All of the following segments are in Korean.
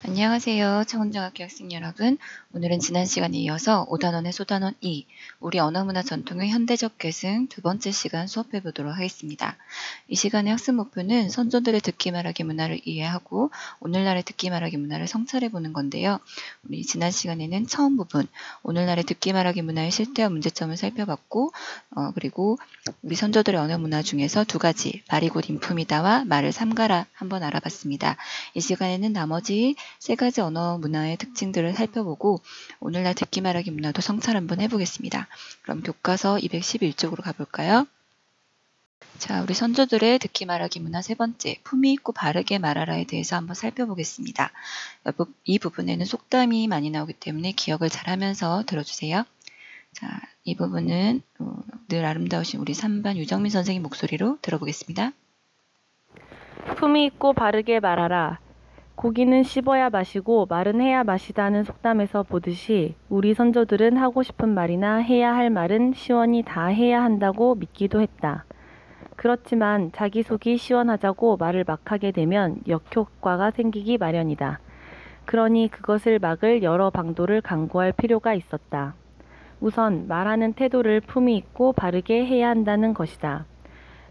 안녕하세요. 청운중학교 학생 여러분. 오늘은 지난 시간에 이어서 5단원의 소단원 2, 우리 언어문화 전통의 현대적 계승 두 번째 시간 수업해 보도록 하겠습니다. 이 시간의 학습 목표는 선조들의 듣기 말하기 문화를 이해하고 오늘날의 듣기 말하기 문화를 성찰해 보는 건데요. 우리 지난 시간에는 처음 부분, 오늘날의 듣기 말하기 문화의 실태와 문제점을 살펴봤고, 그리고 우리 선조들의 언어 문화 중에서 두 가지, 말이 곧 인품이다와 말을 삼가라 한번 알아봤습니다. 이 시간에는 나머지 세 가지 언어 문화의 특징들을 살펴보고 오늘날 듣기 말하기 문화도 성찰 한번 해보겠습니다. 그럼 교과서 211쪽으로 가볼까요? 자, 우리 선조들의 듣기 말하기 문화 세 번째, 품위 있고 바르게 말하라에 대해서 한번 살펴보겠습니다. 이 부분에는 속담이 많이 나오기 때문에 기억을 잘하면서 들어주세요. 자, 이 부분은 늘 아름다우신 우리 3반 유정민 선생님 목소리로 들어보겠습니다. 품위 있고 바르게 말하라. 고기는 씹어야 마시고 말은 해야 마시다는 속담에서 보듯이 우리 선조들은 하고 싶은 말이나 해야 할 말은 시원히 다 해야 한다고 믿기도 했다. 그렇지만 자기 속이 시원하자고 말을 막 하게 되면 역효과가 생기기 마련이다. 그러니 그것을 막을 여러 방도를 강구할 필요가 있었다. 우선 말하는 태도를 품위 있고 바르게 해야 한다는 것이다.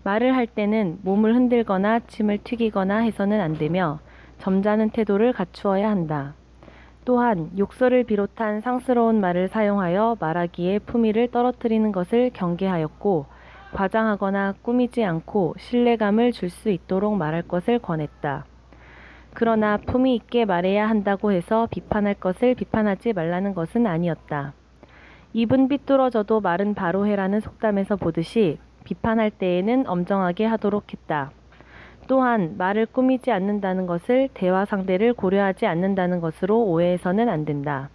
말을 할 때는 몸을 흔들거나 침을 튀기거나 해서는 안 되며 점잖은 태도를 갖추어야 한다. 또한 욕설을 비롯한 상스러운 말을 사용하여 말하기에 품위를 떨어뜨리는 것을 경계하였고 과장하거나 꾸미지 않고 신뢰감을 줄 수 있도록 말할 것을 권했다. 그러나 품위 있게 말해야 한다고 해서 비판할 것을 비판하지 말라는 것은 아니었다. 입은 삐뚤어져도 말은 바로 해라는 속담에서 보듯이 비판할 때에는 엄정하게 하도록 했다. 또한 말을 꾸미지 않는다는 것을 대화 상대를 고려하지 않는다는 것으로 오해해서는 안 된다.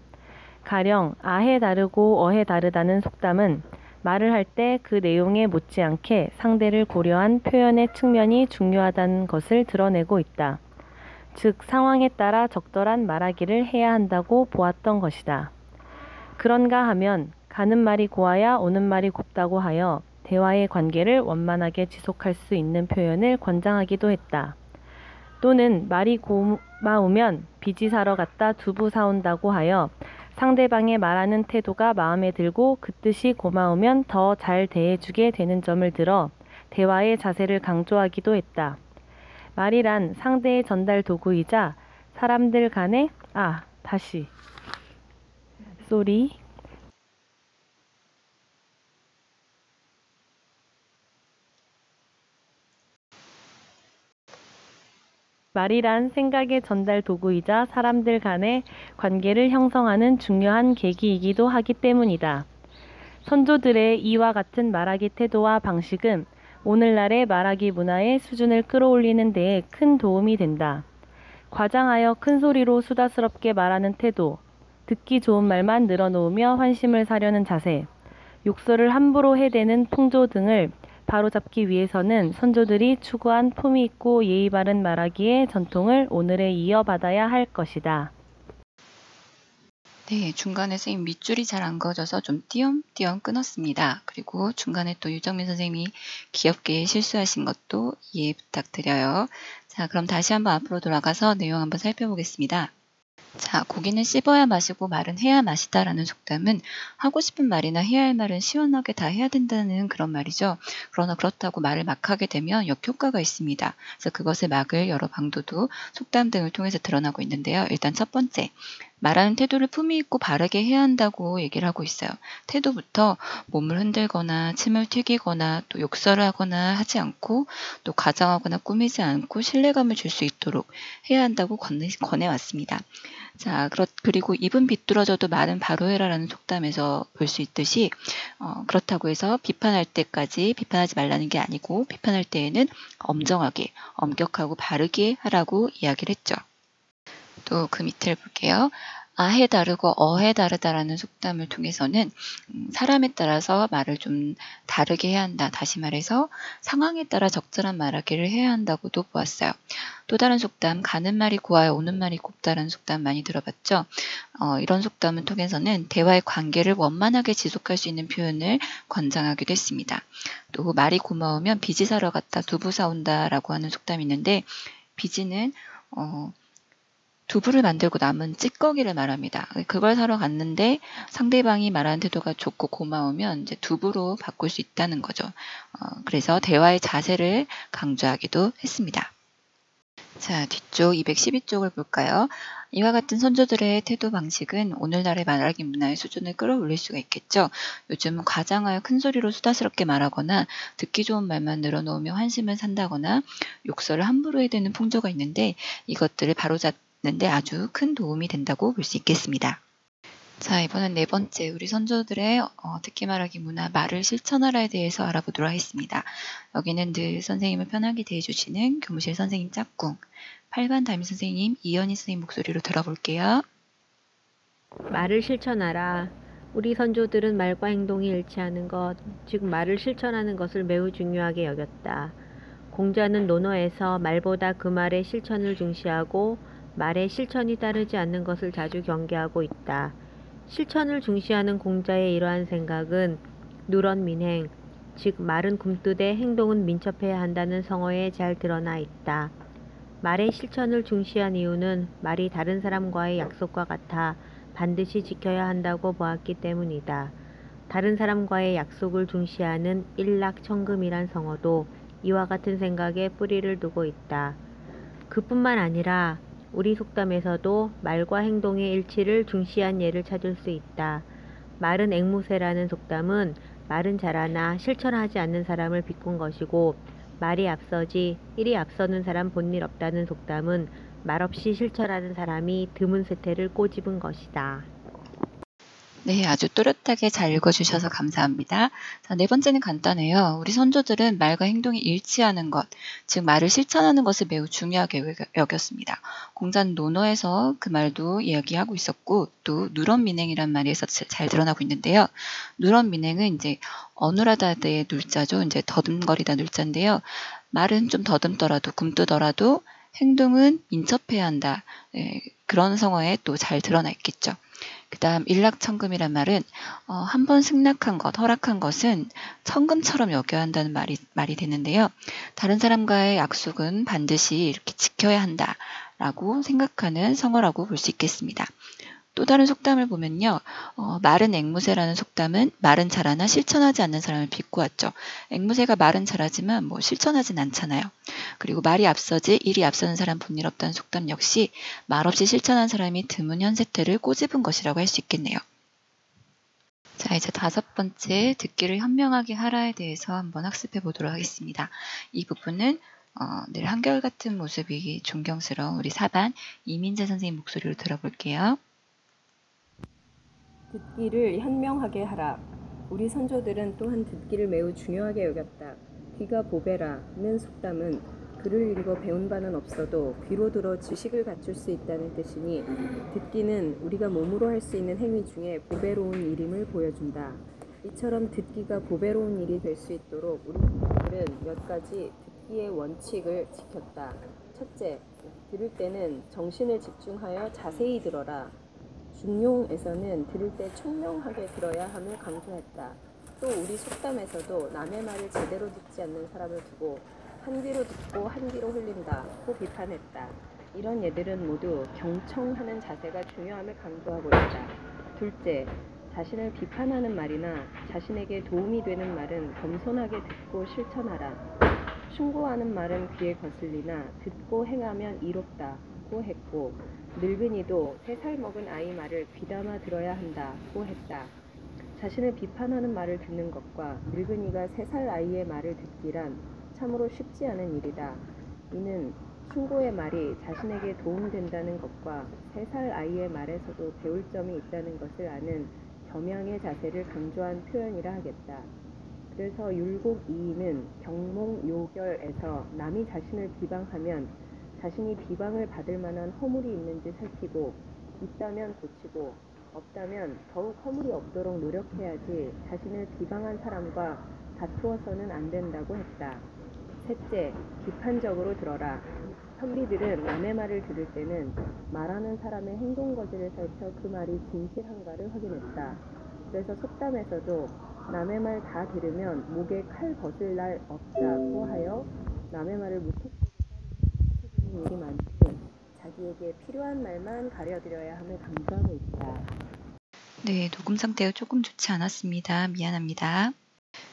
가령 아해 다르고 어해 다르다는 속담은 말을 할 때 그 내용에 못지않게 상대를 고려한 표현의 측면이 중요하다는 것을 드러내고 있다. 즉 상황에 따라 적절한 말하기를 해야 한다고 보았던 것이다. 그런가 하면 가는 말이 고와야 오는 말이 곱다고 하여 대화의 관계를 원만하게 지속할 수 있는 표현을 권장하기도 했다. 또는 말이 고마우면 비지 사러 갔다 두부 사온다고 하여 상대방의 말하는 태도가 마음에 들고 그 뜻이 고마우면 더 잘 대해주게 되는 점을 들어 대화의 자세를 강조하기도 했다. 말이란 상대의 전달 도구이자 사람들 간의 말이란 생각의 전달 도구이자 사람들 간의 관계를 형성하는 중요한 계기이기도 하기 때문이다. 선조들의 이와 같은 말하기 태도와 방식은 오늘날의 말하기 문화의 수준을 끌어올리는 데에 큰 도움이 된다. 과장하여 큰 소리로 수다스럽게 말하는 태도, 듣기 좋은 말만 늘어놓으며 환심을 사려는 자세, 욕설을 함부로 해대는 풍조 등을 바로잡기 위해서는 선조들이 추구한 품위 있고 예의 바른 말하기의 전통을 오늘에 이어받아야 할 것이다. 네, 중간에 선생님 밑줄이 잘 안 그어져서 좀 띄엄띄엄 끊었습니다. 그리고 중간에 또 유정민 선생님이 귀엽게 실수하신 것도 이해 부탁드려요. 자, 그럼 다시 한번 앞으로 돌아가서 내용 한번 살펴보겠습니다. 자, 고기는 씹어야 마시고 말은 해야 마시다라는 속담은 하고 싶은 말이나 해야 할 말은 시원하게 다 해야 된다는 그런 말이죠. 그러나 그렇다고 말을 막 하게 되면 역효과가 있습니다. 그래서 그것을 막을 여러 방도도 속담 등을 통해서 드러나고 있는데요. 일단 첫 번째, 말하는 태도를 품위 있고 바르게 해야 한다고 얘기를 하고 있어요. 태도부터 몸을 흔들거나 침을 튀기거나 또 욕설을 하거나 하지 않고 또 과장하거나 꾸미지 않고 신뢰감을 줄 수 있도록 해야 한다고 권해왔습니다. 자, 그리고 입은 비뚤어져도 말은 바로 해라라는 속담에서 볼 수 있듯이 그렇다고 해서 비판할 때까지 비판하지 말라는 게 아니고 비판할 때에는 엄정하게, 엄격하고 바르게 하라고 이야기를 했죠. 또 그 밑을 볼게요. 아해 다르고 어해 다르다라는 속담을 통해서는 사람에 따라서 말을 좀 다르게 해야 한다. 다시 말해서 상황에 따라 적절한 말하기를 해야 한다고도 보았어요. 또 다른 속담, 가는 말이 고와야 오는 말이 곱다라는 속담 많이 들어봤죠. 이런 속담을 통해서는 대화의 관계를 원만하게 지속할 수 있는 표현을 권장하기도 했습니다. 또 말이 고마우면 비지 사러 갔다 두부 사온다라고 하는 속담이 있는데 비지는 두부를 만들고 남은 찌꺼기를 말합니다. 그걸 사러 갔는데 상대방이 말하는 태도가 좋고 고마우면 이제 두부로 바꿀 수 있다는 거죠. 그래서 대화의 자세를 강조하기도 했습니다. 자, 뒤쪽 212쪽을 볼까요? 이와 같은 선조들의 태도 방식은 오늘날의 말하기 문화의 수준을 끌어올릴 수가 있겠죠. 요즘은 과장하여 큰 소리로 수다스럽게 말하거나 듣기 좋은 말만 늘어놓으며 환심을 산다거나 욕설을 함부로 해대는 풍조가 있는데 이것들을 바로잡는데 아주 큰 도움이 된다고 볼 수 있겠습니다. 자, 이번엔 네 번째, 우리 선조들의 듣기 말하기 문화, 말을 실천하라에 대해서 알아보도록 하겠습니다. 여기는 늘 선생님을 편하게 대해주시는 교무실 선생님 짝꿍, 8반 담임 선생님 이현희 선생님 목소리로 들어볼게요. 말을 실천하라. 우리 선조들은 말과 행동이 일치하는 것, 즉 말을 실천하는 것을 매우 중요하게 여겼다. 공자는 논어에서 말보다 그 말의 실천을 중시하고 말의 실천이 따르지 않는 것을 자주 경계하고 있다. 실천을 중시하는 공자의 이러한 생각은 누런민행, 즉 말은 굼뜨되 행동은 민첩해야 한다는 성어에 잘 드러나 있다. 말의 실천을 중시한 이유는 말이 다른 사람과의 약속과 같아 반드시 지켜야 한다고 보았기 때문이다. 다른 사람과의 약속을 중시하는 일락천금이란 성어도 이와 같은 생각에 뿌리를 두고 있다. 그뿐만 아니라 우리 속담에서도 말과 행동의 일치를 중시한 예를 찾을 수 있다. 말은 앵무새라는 속담은 말은 잘하나 실천하지 않는 사람을 비꼰 것이고, 말이 앞서지 일이 앞서는 사람 본일 없다는 속담은 말없이 실천하는 사람이 드문 쇠퇴를 꼬집은 것이다. 네, 아주 또렷하게 잘 읽어주셔서 감사합니다. 자, 네 번째는 간단해요. 우리 선조들은 말과 행동이 일치하는 것, 즉 말을 실천하는 것을 매우 중요하게 여겼습니다. 공자는 논어에서 그 말도 이야기하고 있었고, 또 누런민행이란 말에서 잘 드러나고 있는데요. 누런민행은 이제 어눌하다의 눌자죠. 이제 더듬거리다 눌자인데요. 말은 좀 더듬더라도 굼뜨더라도 행동은 민첩해야 한다. 그런 성어에 또 잘 드러나 있겠죠. 그 다음 일락천금이란 말은 한 번 승낙한 것, 허락한 것은 천금처럼 여겨야 한다는 말이 되는데요. 다른 사람과의 약속은 반드시 이렇게 지켜야 한다라고 생각하는 성어라고 볼 수 있겠습니다. 또 다른 속담을 보면요. 말은 앵무새라는 속담은 말은 잘하나 실천하지 않는 사람을 비꼬았죠. 앵무새가 말은 잘하지만 실천하진 않잖아요. 그리고 말이 앞서지 일이 앞서는 사람 본일 없다는 속담 역시 말없이 실천한 사람이 드문 현세태를 꼬집은 것이라고 할 수 있겠네요. 자, 이제 다섯 번째, 듣기를 현명하게 하라에 대해서 한번 학습해 보도록 하겠습니다. 이 부분은 늘 한결같은 모습이 존경스러운 우리 4반 이민재 선생님 목소리로 들어볼게요. 듣기를 현명하게 하라. 우리 선조들은 또한 듣기를 매우 중요하게 여겼다. 귀가 보배라는 속담은 글을 읽어 배운 바는 없어도 귀로 들어 지식을 갖출 수 있다는 뜻이니, 듣기는 우리가 몸으로 할 수 있는 행위 중에 보배로운 일임을 보여준다. 이처럼 듣기가 보배로운 일이 될 수 있도록 우리 선조들은 몇 가지 듣기의 원칙을 지켰다. 첫째, 들을 때는 정신을 집중하여 자세히 들어라. 중용에서는 들을 때 총명하게 들어야 함을 강조했다. 또 우리 속담에서도 남의 말을 제대로 듣지 않는 사람을 두고 한 귀로 듣고 한 귀로 흘린다고 비판했다. 이런 예들은 모두 경청하는 자세가 중요함을 강조하고 있다. 둘째, 자신을 비판하는 말이나 자신에게 도움이 되는 말은 겸손하게 듣고 실천하라. 충고하는 말은 귀에 거슬리나 듣고 행하면 이롭다고 했고, 늙은이도 3살 먹은 아이 말을 귀담아 들어야 한다고 했다. 자신을 비판하는 말을 듣는 것과 늙은이가 3살 아이의 말을 듣기란 참으로 쉽지 않은 일이다. 이는 충고의 말이 자신에게 도움된다는 것과 3살 아이의 말에서도 배울 점이 있다는 것을 아는 겸양의 자세를 강조한 표현이라 하겠다. 그래서 율곡이인은 경몽요결에서 남이 자신을 비방하면 자신이 비방을 받을 만한 허물이 있는지 살피고, 있다면 고치고, 없다면 더욱 허물이 없도록 노력해야지 자신을 비방한 사람과 다투어서는 안 된다고 했다. 셋째, 비판적으로 들어라. 선비들은 남의 말을 들을 때는 말하는 사람의 행동거지를 살펴 그 말이 진실한가를 확인했다. 그래서 속담에서도 남의 말 다 들으면 목에 칼 벗을 날 없다고 하여 남의 말을 무턱대고 따르는 일이 많지, 자기에게 필요한 말만 가려드려야 함을 강조하고 있다. 네, 녹음 상태가 조금 좋지 않았습니다. 미안합니다.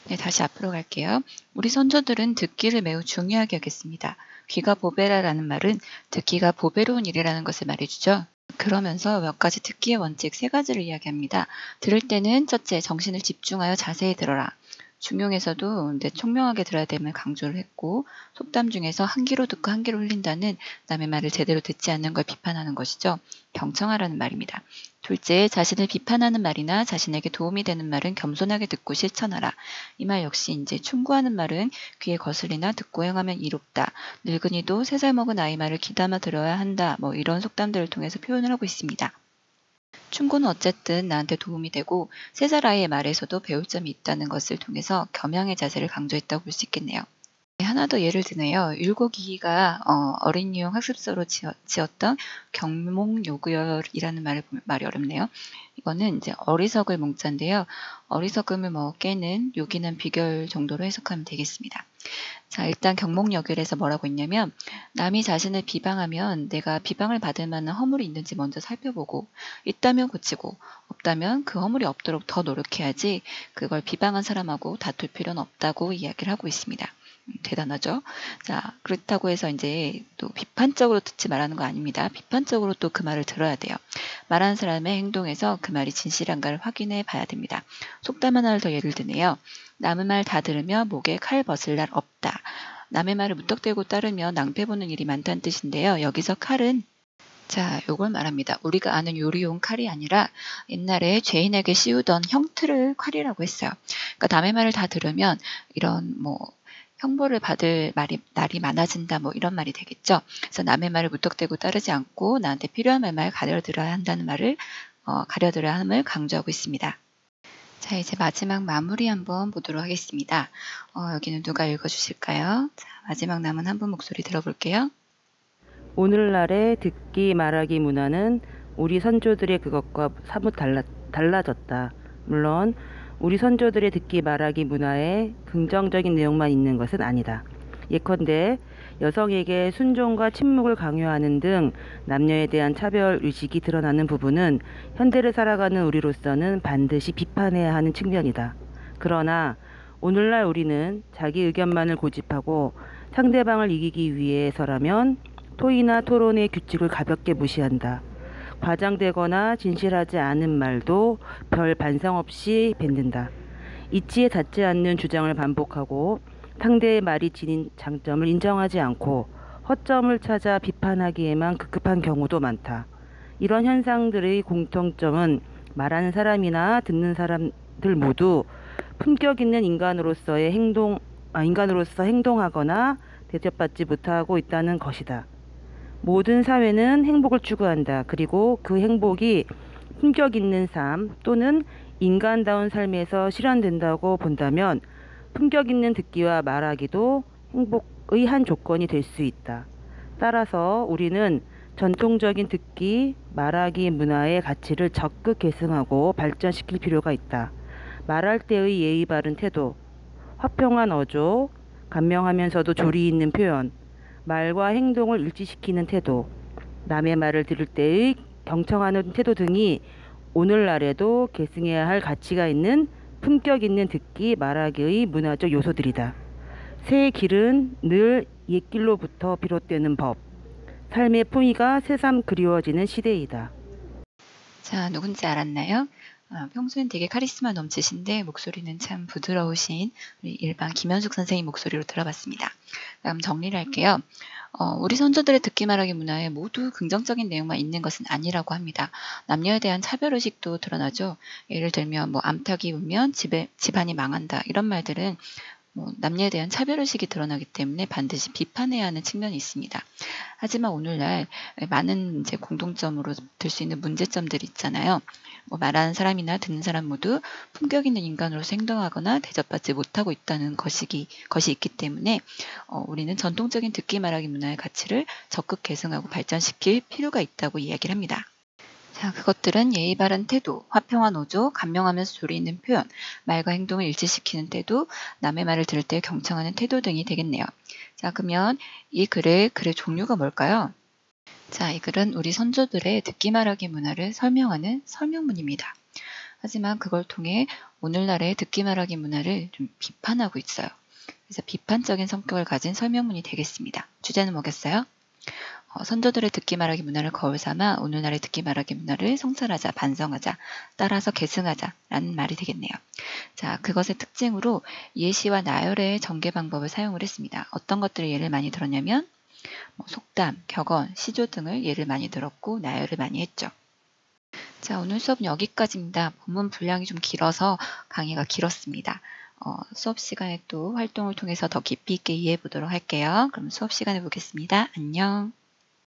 네, 다시 앞으로 갈게요. 우리 선조들은 듣기를 매우 중요하게 여겼습니다. 귀가 보배라라는 말은 듣기가 보배로운 일이라는 것을 말해주죠. 그러면서 몇 가지 듣기의 원칙 3가지를 이야기합니다. 들을 때는 첫째, 정신을 집중하여 자세히 들어라. 중용에서도 총명하게 들어야 됨을 강조를 했고, 속담 중에서 한 귀로 듣고 한 귀로 흘린다는 남의 말을 제대로 듣지 않는 걸 비판하는 것이죠. 경청하라는 말입니다. 둘째, 자신을 비판하는 말이나 자신에게 도움이 되는 말은 겸손하게 듣고 실천하라. 이 말 역시 이제 충고하는 말은 귀에 거슬리나 듣고 행하면 이롭다. 늙은이도 3살 먹은 아이 말을 귀담아 들어야 한다. 이런 속담들을 통해서 표현을 하고 있습니다. 충고는 어쨌든 나한테 도움이 되고 3살 아이의 말에서도 배울 점이 있다는 것을 통해서 겸양의 자세를 강조했다고 볼 수 있겠네요. 하나 더 예를 드네요. 율곡이가 어린이용 학습서로 지었던 경몽요구열이라는 말이 어렵네요. 이거는 이제 어리석을 몽자인데요. 어리석음을 깨는 요기는 비결 정도로 해석하면 되겠습니다. 자, 일단 경몽여결에서 뭐라고 했냐면 남이 자신을 비방하면 내가 비방을 받을 만한 허물이 있는지 먼저 살펴보고 있다면 고치고 없다면 그 허물이 없도록 더 노력해야지 그걸 비방한 사람하고 다툴 필요는 없다고 이야기를 하고 있습니다. 대단하죠? 자, 그렇다고 해서 이제 또 비판적으로 듣지 말라는 거 아닙니다. 비판적으로 또 그 말을 들어야 돼요. 말하는 사람의 행동에서 그 말이 진실한가를 확인해 봐야 됩니다. 속담 하나를 더 예를 드네요. 남의 말 다 들으며 목에 칼 벗을 날 없다. 남의 말을 무턱대고 따르며 낭패 보는 일이 많다는 뜻인데요. 여기서 칼은 요걸 말합니다. 우리가 아는 요리용 칼이 아니라 옛날에 죄인에게 씌우던 형틀을 칼이라고 했어요. 그러니까 남의 말을 다 들으면 이런 형벌을 받을 날이 많아진다 이런 말이 되겠죠. 그래서 남의 말을 무턱대고 따르지 않고 나한테 필요한 말만 가려들어야 한다는 말을 가려들어야 함을 강조하고 있습니다. 자, 이제 마지막 마무리 한번 보도록 하겠습니다. 여기는 누가 읽어주실까요? 자, 마지막 남은 한 분 목소리 들어볼게요. 오늘날의 듣기 말하기 문화는 우리 선조들의 그것과 사뭇 달라졌다. 물론 우리 선조들의 듣기 말하기 문화에 긍정적인 내용만 있는 것은 아니다. 예컨대 여성에게 순종과 침묵을 강요하는 등 남녀에 대한 차별 의식이 드러나는 부분은 현대를 살아가는 우리로서는 반드시 비판해야 하는 측면이다. 그러나 오늘날 우리는 자기 의견만을 고집하고 상대방을 이기기 위해서라면 토의나 토론의 규칙을 가볍게 무시한다. 과장되거나 진실하지 않은 말도 별 반성 없이 뱉는다. 이치에 닿지 않는 주장을 반복하고 상대의 말이 지닌 장점을 인정하지 않고 허점을 찾아 비판하기에만 급급한 경우도 많다. 이런 현상들의 공통점은 말하는 사람이나 듣는 사람들 모두 품격 있는 인간으로서 행동하거나 대접받지 못하고 있다는 것이다. 모든 사회는 행복을 추구한다. 그리고 그 행복이 품격 있는 삶 또는 인간다운 삶에서 실현된다고 본다면 품격 있는 듣기와 말하기도 행복의 한 조건이 될 수 있다. 따라서 우리는 전통적인 듣기, 말하기 문화의 가치를 적극 계승하고 발전시킬 필요가 있다. 말할 때의 예의 바른 태도, 화평한 어조, 감명하면서도 조리 있는 표현, 말과 행동을 일치시키는 태도, 남의 말을 들을 때의 경청하는 태도 등이 오늘날에도 계승해야 할 가치가 있는 품격 있는 듣기 말하기의 문화적 요소들이다. 새 길은 늘 옛길로부터 비롯되는 법, 삶의 품위가 새삼 그리워지는 시대이다. 자, 누군지 알았나요? 평소엔 되게 카리스마 넘치신데 목소리는 참 부드러우신 우리 일반 김현숙 선생님 목소리로 들어봤습니다. 다음 정리를 할게요. 우리 선조들의 듣기 말하기 문화에 모두 긍정적인 내용만 있는 것은 아니라고 합니다. 남녀에 대한 차별의식도 드러나죠. 예를 들면 암탉이 울면 집안이 망한다 이런 말들은 남녀에 대한 차별의식이 드러나기 때문에 반드시 비판해야 하는 측면이 있습니다. 하지만 오늘날 많은 이제 공통점으로 들 수 있는 문제점들이 있잖아요. 말하는 사람이나 듣는 사람 모두 품격 있는 인간으로서 행동하거나 대접받지 못하고 있다는 것이 있기 때문에 우리는 전통적인 듣기 말하기 문화의 가치를 적극 계승하고 발전시킬 필요가 있다고 이야기를 합니다. 자, 그것들은 예의 바른 태도, 화평한 어조, 감명하면서 조리 있는 표현, 말과 행동을 일치시키는 태도, 남의 말을 들을 때 경청하는 태도 등이 되겠네요. 자, 그러면 이 글의 종류가 뭘까요? 자, 이 글은 우리 선조들의 듣기 말하기 문화를 설명하는 설명문입니다. 하지만 그걸 통해 오늘날의 듣기 말하기 문화를 좀 비판하고 있어요. 그래서 비판적인 성격을 가진 설명문이 되겠습니다. 주제는 뭐겠어요? 선조들의 듣기 말하기 문화를 거울 삼아 오늘날의 듣기 말하기 문화를 성찰하자, 반성하자, 따라서 계승하자 라는 말이 되겠네요. 자, 그것의 특징으로 예시와 나열의 전개 방법을 사용을 했습니다. 어떤 것들을 예를 많이 들었냐면 속담, 격언, 시조 등을 예를 많이 들었고 나열을 많이 했죠. 자, 오늘 수업은 여기까지입니다. 본문 분량이 좀 길어서 강의가 길었습니다. 수업 시간에 또 활동을 통해서 더 깊이 있게 이해해 보도록 할게요. 그럼 수업 시간에 보겠습니다. 안녕.